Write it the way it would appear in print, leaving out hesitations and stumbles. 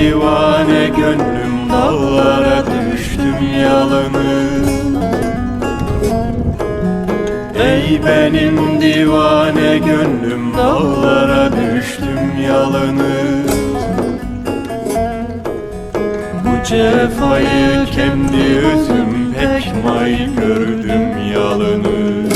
divane gönlüm, dağlara düştüm yalnız. Ey benim divane gönlüm, dağlara düştüm yalnız. Bu cefayı kendi özüm pek may gördüm yalnız.